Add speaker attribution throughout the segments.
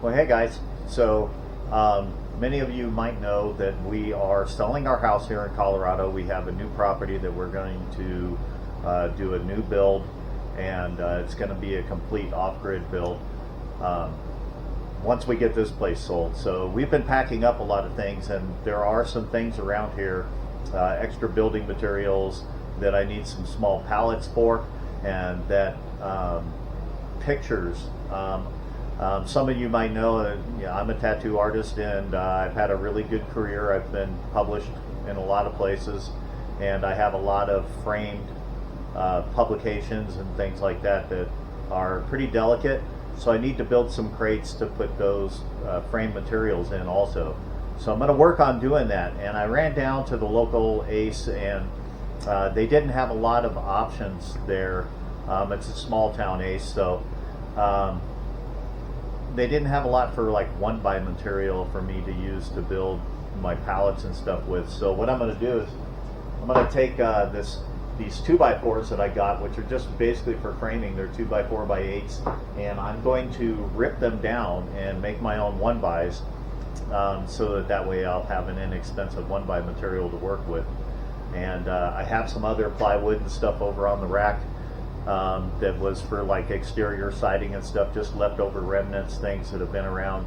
Speaker 1: Well, hey guys. So, many of you might know that we are selling our house here in Colorado. We have a new property that we're going to do a new build, and it's going to be a complete off-grid build once we get this place sold. So we've been packing up a lot of things, and there are some things around here, extra building materials that I need some small pallets for, and that pictures. Some of you might know I'm a tattoo artist, and I've had a really good career. I've been published in a lot of places, and I have a lot of framed publications and things like that that are pretty delicate. So I need to build some crates to put those framed materials in also. So I'm going to work on doing that. And I ran down to the local Ace, and they didn't have a lot of options there. It's a small town Ace, so they didn't have a lot for like 1x material for me to use to build my pallets and stuff with. So what I'm going to do is I'm going to take these 2x4s that I got, which are just basically for framing. They're 2x4x8s, and I'm going to rip them down and make my own 1xs, so that way I'll have an inexpensive 1x material to work with. And I have some other plywood and stuff over on the rack that was for like exterior siding and stuff, just leftover remnants, things that have been around.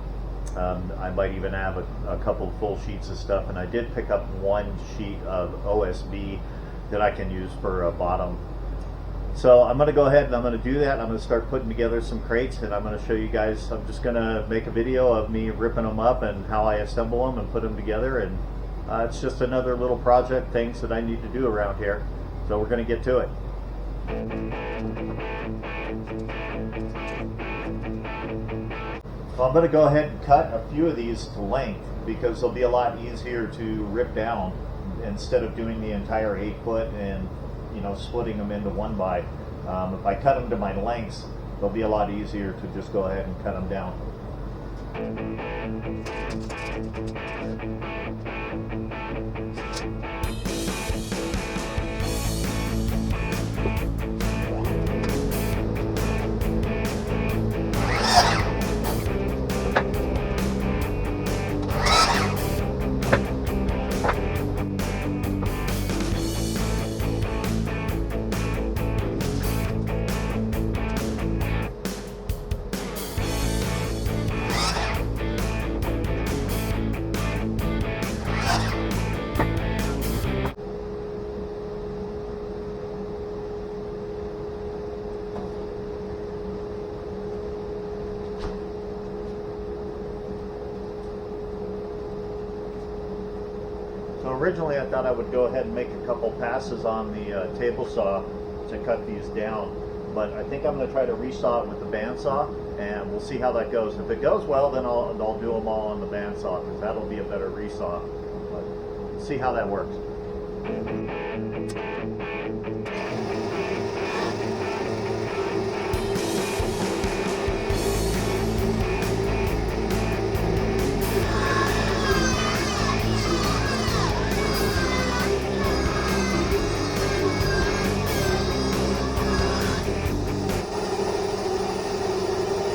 Speaker 1: I might even have a couple full sheets of stuff, and I did pick up one sheet of OSB that I can use for a bottom. So I'm going to go ahead and I'm going to do that. I'm going to start putting together some crates, and I'm going to show you guys. I'm just going to make a video of me ripping them up and how I assemble them and put them together, and it's just another little project, things that I need to do around here. So we're going to get to it. So I'm going to go ahead and cut a few of these to length, because they'll be a lot easier to rip down instead of doing the entire 8-foot and splitting them into 1x. If I cut them to my lengths, they'll be a lot easier to just go ahead and cut them down. So originally I thought I would go ahead and make a couple passes on the table saw to cut these down, but I think I'm going to try to resaw it with the bandsaw, and we'll see how that goes. If it goes well, then I'll do them all on the bandsaw, because that'll be a better resaw. But let's see how that works.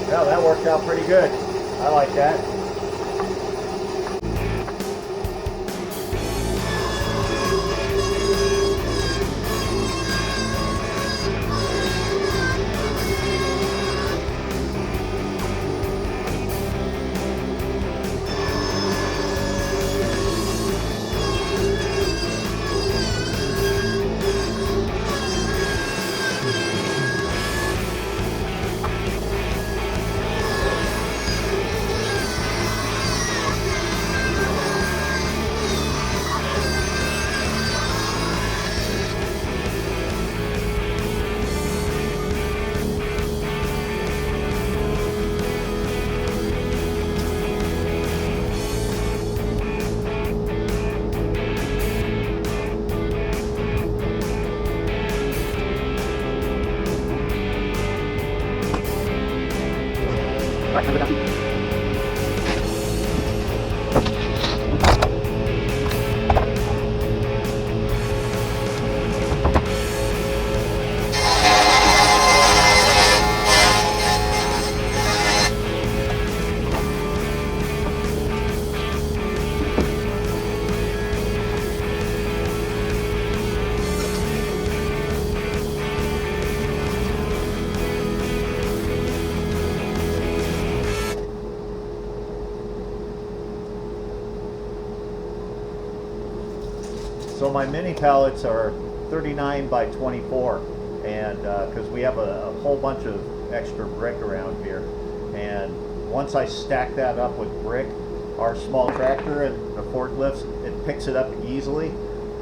Speaker 1: Well, that worked out pretty good. I like that. So my mini pallets are 39 by 24, and because we have a whole bunch of extra brick around here, and once I stack that up with brick, our small tractor and the forklifts, it picks it up easily.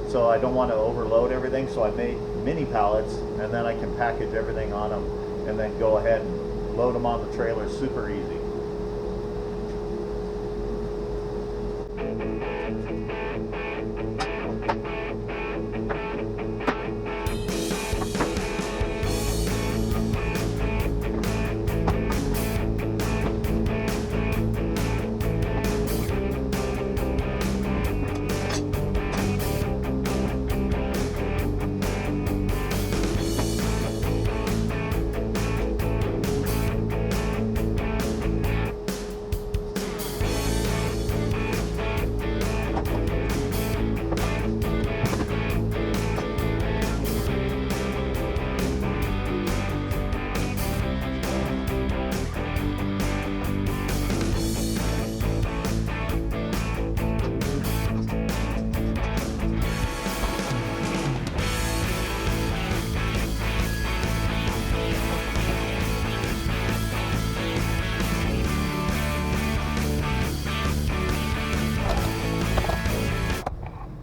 Speaker 1: So I don't want to overload everything, so I made mini pallets, and then I can package everything on them and then go ahead and load them on the trailer super easy.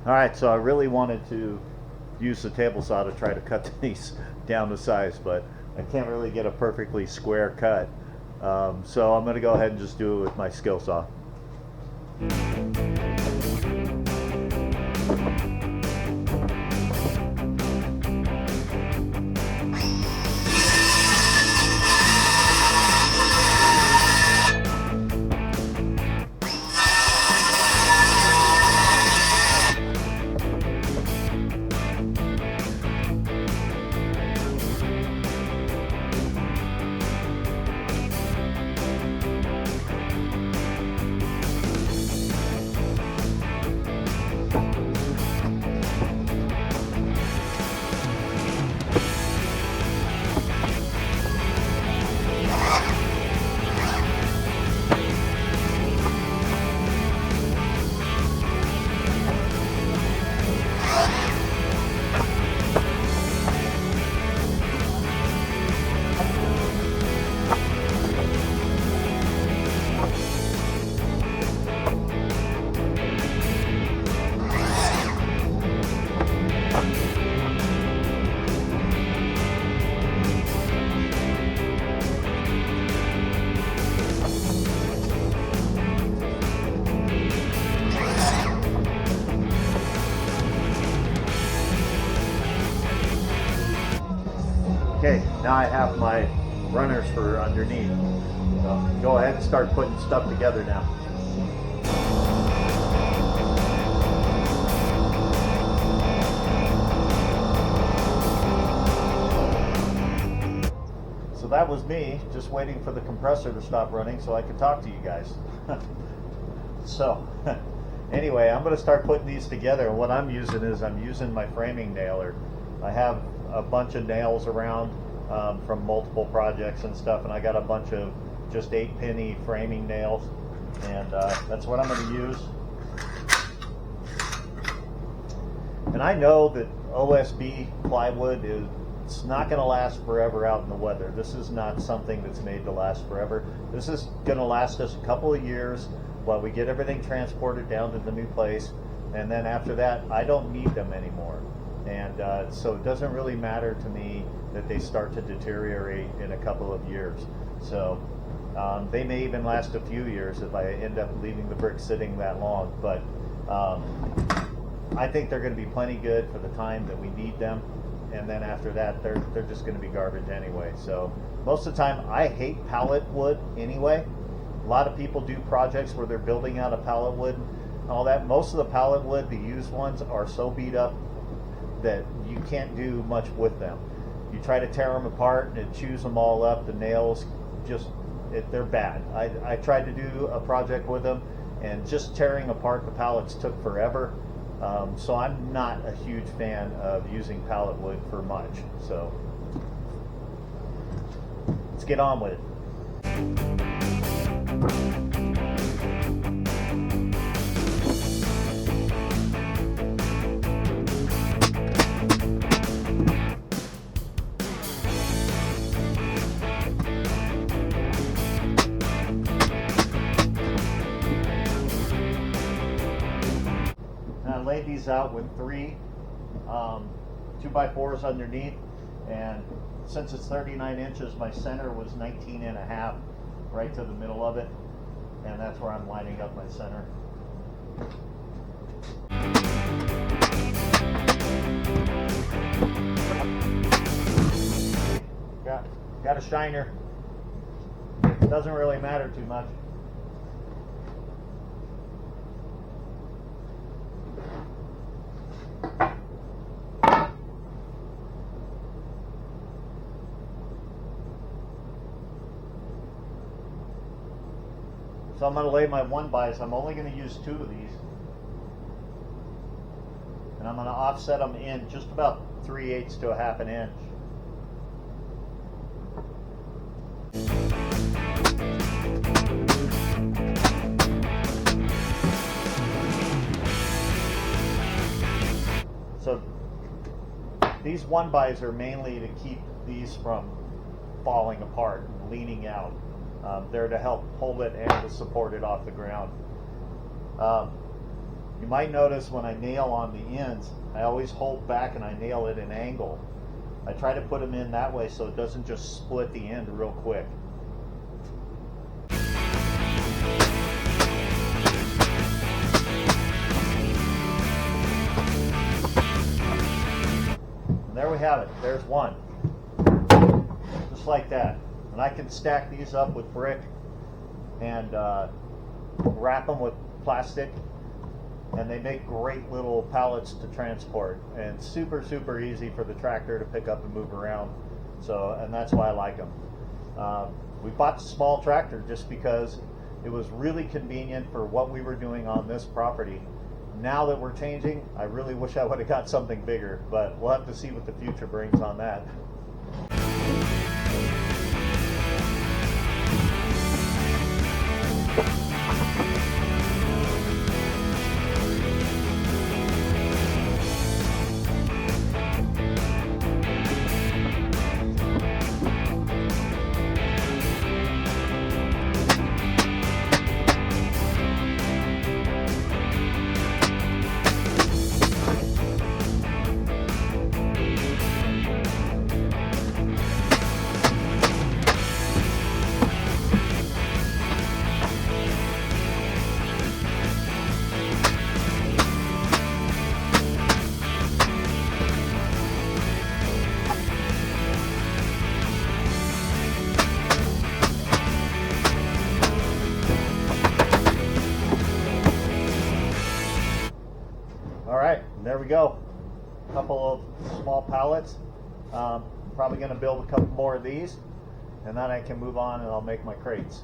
Speaker 1: Alright, so I really wanted to use the table saw to try to cut these down to size, but I can't really get a perfectly square cut. So I'm going to go ahead and just do it with my skill saw. Okay, now I have my runners for underneath. So go ahead and start putting stuff together now. So that was me just waiting for the compressor to stop running so I could talk to you guys. So anyway, I'm going to start putting these together, and what I'm using my framing nailer. I have a bunch of nails around from multiple projects and stuff, and I got a bunch of just 8-penny framing nails, and that's what I'm going to use. And I know that OSB plywood it's not going to last forever out in the weather. This is not something that's made to last forever. This is going to last us a couple of years while we get everything transported down to the new place, and then after that I don't need them anymore. And so it doesn't really matter to me that they start to deteriorate in a couple of years. So they may even last a few years if I end up leaving the bricks sitting that long. But I think they're going to be plenty good for the time that we need them. And then after that, they're just going to be garbage anyway. So most of the time, I hate pallet wood anyway. A lot of people do projects where they're building out a pallet wood and all that. Most of the pallet wood, the used ones, are so beat up that you can't do much with them. You try to tear them apart and it chews them all up. The nails they're bad. I tried to do a project with them, and just tearing apart the pallets took forever. So I'm not a huge fan of using pallet wood for much. So let's get on with it. laid these out with 3 2x4s underneath, and since it's 39 inches, my center was 19 and a half, right to the middle of it, and that's where I'm lining up my center. Got a shiner. Doesn't really matter too much. So I'm going to lay my 1x. I'm only going to use 2 of these. And I'm going to offset them in just about 3/8 to a half an inch. So these 1x are mainly to keep these from falling apart and leaning out. They're to help hold it and to support it off the ground. You might notice when I nail on the ends, I always hold back and I nail at an angle. I try to put them in that way so it doesn't just split the end real quick. And there we have it. There's one. Just like that. And I can stack these up with brick and wrap them with plastic, and they make great little pallets to transport, and super easy for the tractor to pick up and move around. So, and that's why I like them. We bought the small tractor just because it was really convenient for what we were doing on this property. Now that we're changing, I really wish I would have got something bigger, but we'll have to see what the future brings on that. There we go. A couple of small pallets. Probably going to build a couple more of these, and then I can move on and I'll make my crates.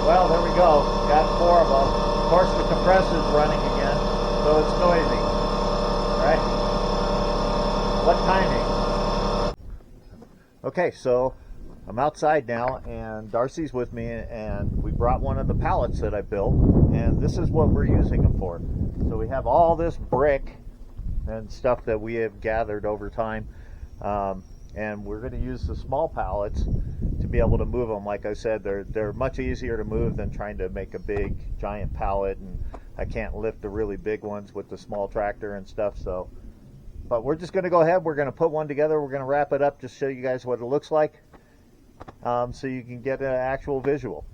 Speaker 1: Well, there we go. Got 4 of them. Of course, the compressor's running again, so it's noisy. Right? What timing? Okay, so I'm outside now, and Darcy's with me, and we brought one of the pallets that I built, and this is what we're using them for. So we have all this brick and stuff that we have gathered over time, and we're going to use the small pallets to be able to move them. Like I said, they're much easier to move than trying to make a big giant pallet, and I can't lift the really big ones with the small tractor and stuff. So, but we're just going to go ahead. We're going to put one together. We're going to wrap it up, just show you guys what it looks like, so you can get an actual visual.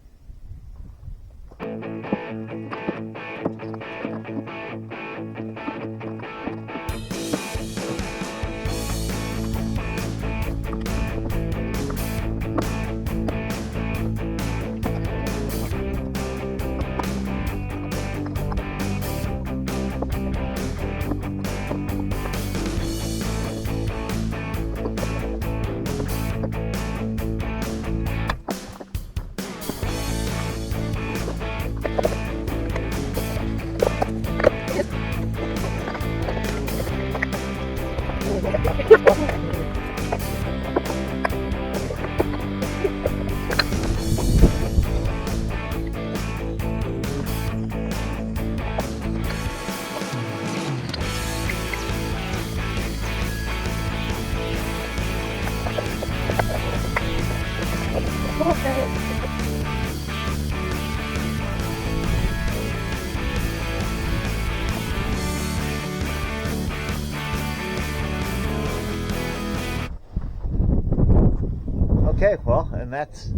Speaker 1: Okay, well, and that's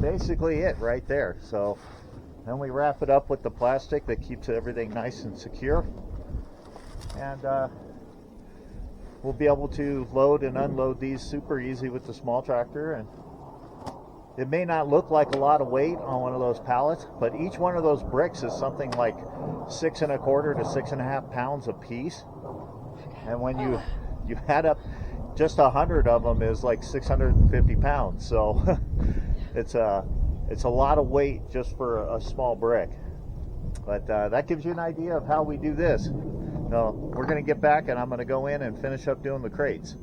Speaker 1: basically it right there. So then we wrap it up with the plastic that keeps everything nice and secure, and we'll be able to load and unload these super easy with the small tractor. And it may not look like a lot of weight on one of those pallets, but each one of those bricks is something like 6 1/4 to 6.5 pounds a piece. And when you add up just 100 of them is like 650 pounds. So it's a lot of weight just for a small brick. But that gives you an idea of how we do this. Now we're going to get back, and I'm going to go in and finish up doing the crates.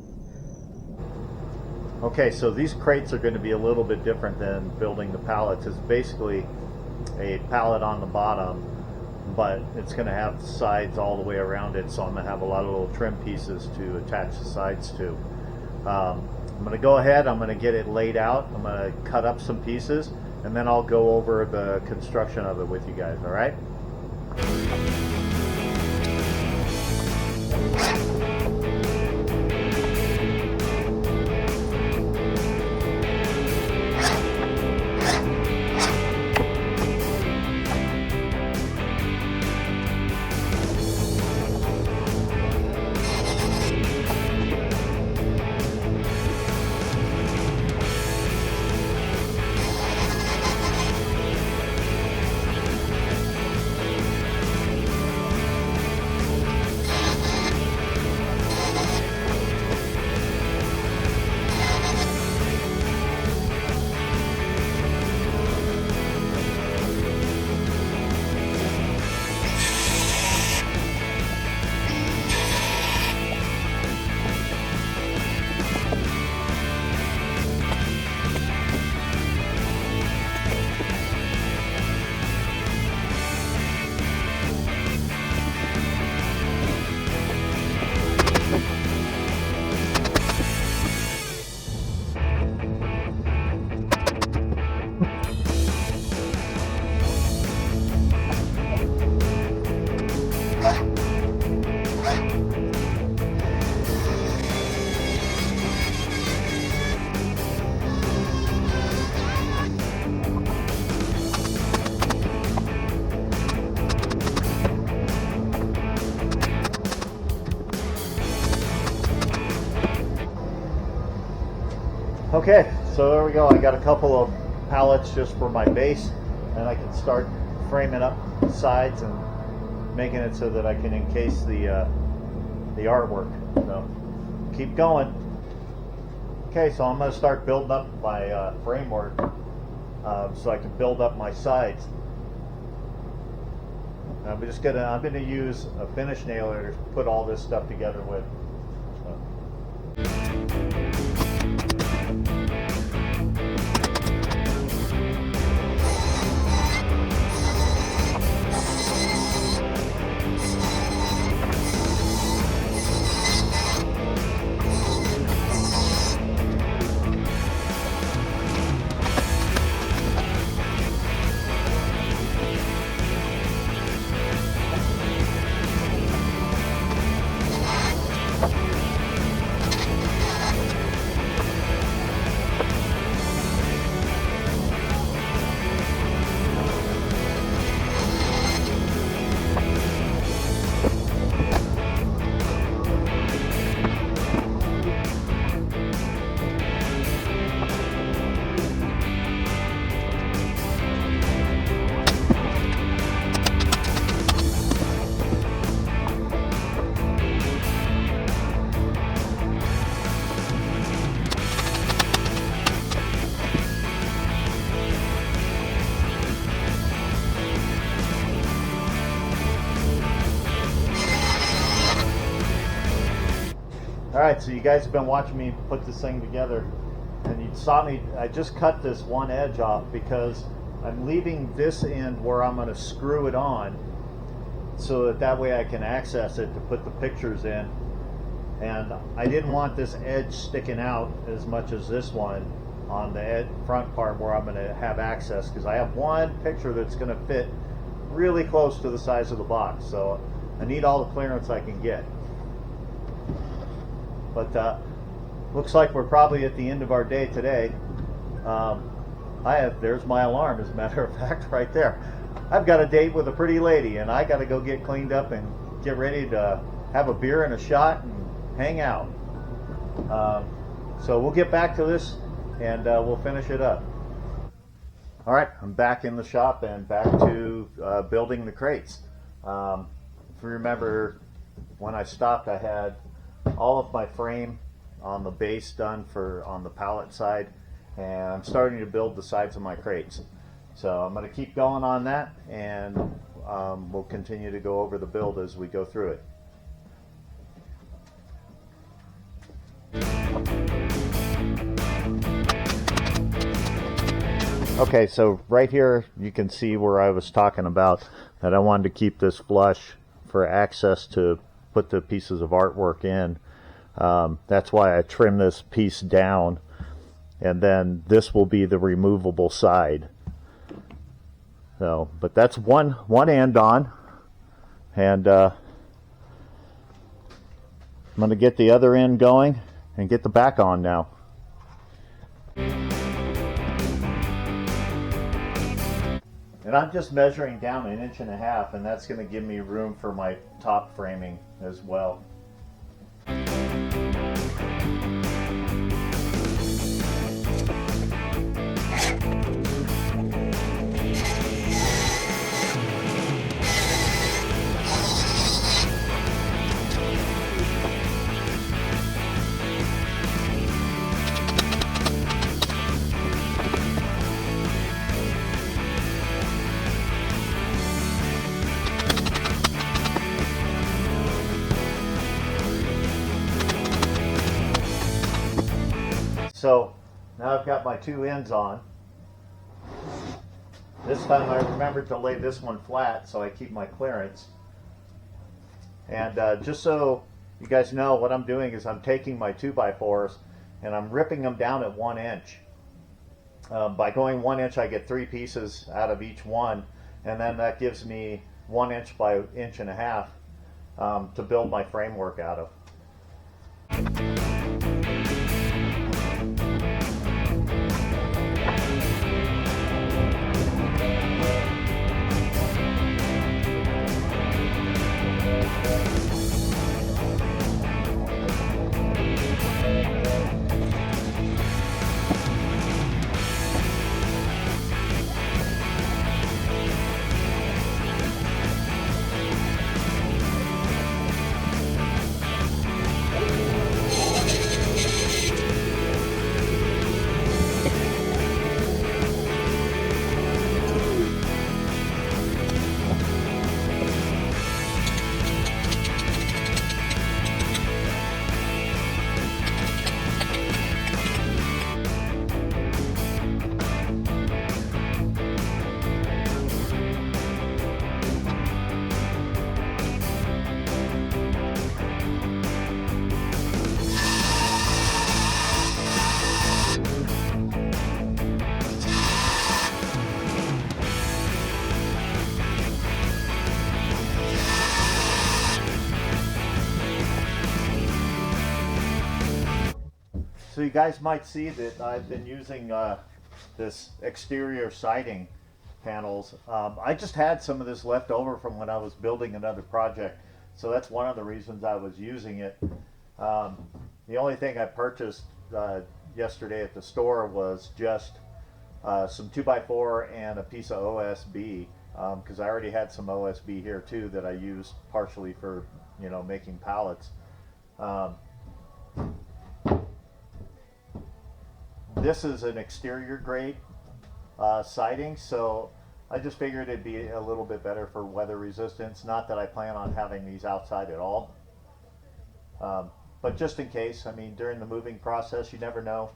Speaker 1: Okay, so these crates are going to be a little bit different than building the pallets. It's basically a pallet on the bottom, but it's going to have sides all the way around it, so I'm going to have a lot of little trim pieces to attach the sides to. I'm going to go ahead, I'm going to get it laid out, I'm going to cut up some pieces, and then I'll go over the construction of it with you guys, all right? Okay, so there we go. I got a couple of pallets just for my base, and I can start framing up the sides and making it so that I can encase the artwork. So keep going. Okay, so I'm going to start building up my framework so I can build up my sides. I'm going to use a finish nailer to put all this stuff together with. So. Alright, so you guys have been watching me put this thing together, and you saw me, I just cut this one edge off because I'm leaving this end where I'm going to screw it on so that way I can access it to put the pictures in. And I didn't want this edge sticking out as much as this one on the front part where I'm going to have access, because I have one picture that's going to fit really close to the size of the box, so I need all the clearance I can get. But looks like we're probably at the end of our day today. There's my alarm, as a matter of fact, right there. I've got a date with a pretty lady, and I got to go get cleaned up and get ready to have a beer and a shot and hang out. So we'll get back to this, and we'll finish it up. All right, I'm back in the shop and back to building the crates. If you remember, when I stopped, I had all of my frame on the base done on the pallet side, and I'm starting to build the sides of my crates. So I'm going to keep going on that, and we'll continue to go over the build as we go through it. Okay, so right here you can see where I was talking about that I wanted to keep this flush for access to put the pieces of artwork in. That's why I trimmed this piece down, and then this will be the removable side. So, but that's one end on, and I'm going to get the other end going and get the back on now. And I'm just measuring down 1.5 inches, and that's going to give me room for my top framing as well. So now I've got my two ends on. This time I remembered to lay this one flat so I keep my clearance. And just so you guys know, what I'm doing is I'm taking my 2x4s and I'm ripping them down at 1 inch. By going 1 inch, I get 3 pieces out of each one, and then that gives me 1 inch by 1.5 inches to build my framework out of. So you guys might see that I've been using this exterior siding panels. I just had some of this left over from when I was building another project, so that's one of the reasons I was using it. The only thing I purchased yesterday at the store was just some 2x4 and a piece of OSB, because I already had some OSB here too that I used partially for, you know, making pallets. This is an exterior grade siding, so I just figured it'd be a little bit better for weather resistance. Not that I plan on having these outside at all. but just in case, I mean, during the moving process, you never know.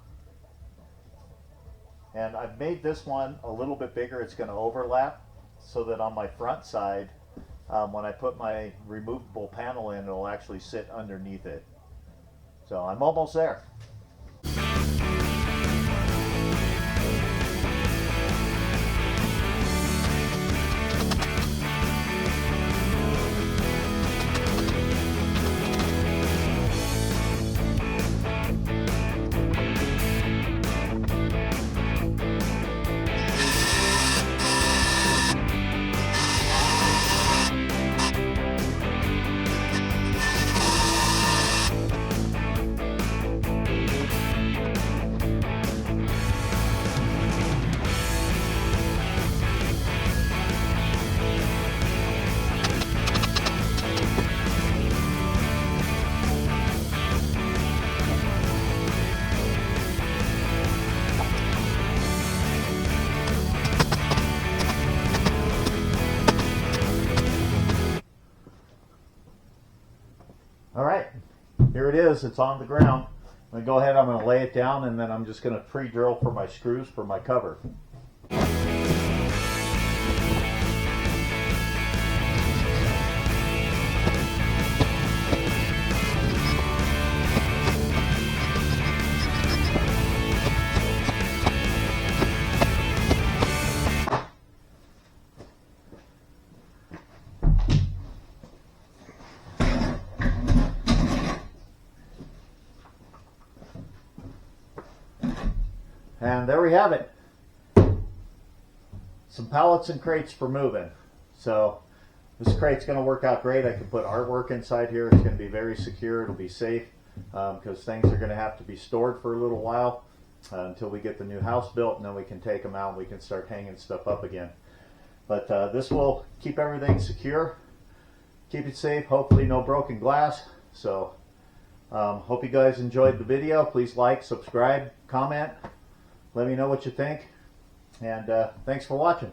Speaker 1: And I've made this one a little bit bigger. It's going to overlap so that on my front side, when I put my removable panel in, it'll actually sit underneath it. So I'm almost there. All right, here it is. It's on the ground. I'm going to go ahead, I'm going to lay it down, and then I'm just going to pre-drill for my screws for my cover. And there we have it. Some pallets and crates for moving. So this crate's going to work out great. I can put artwork inside here. It's going to be very secure. It'll be safe because things are going to have to be stored for a little while until we get the new house built, and then we can take them out and we can start hanging stuff up again. But this will keep everything secure, keep it safe, hopefully no broken glass. So hope you guys enjoyed the video. Please like, subscribe, comment. Let me know what you think, and thanks for watching.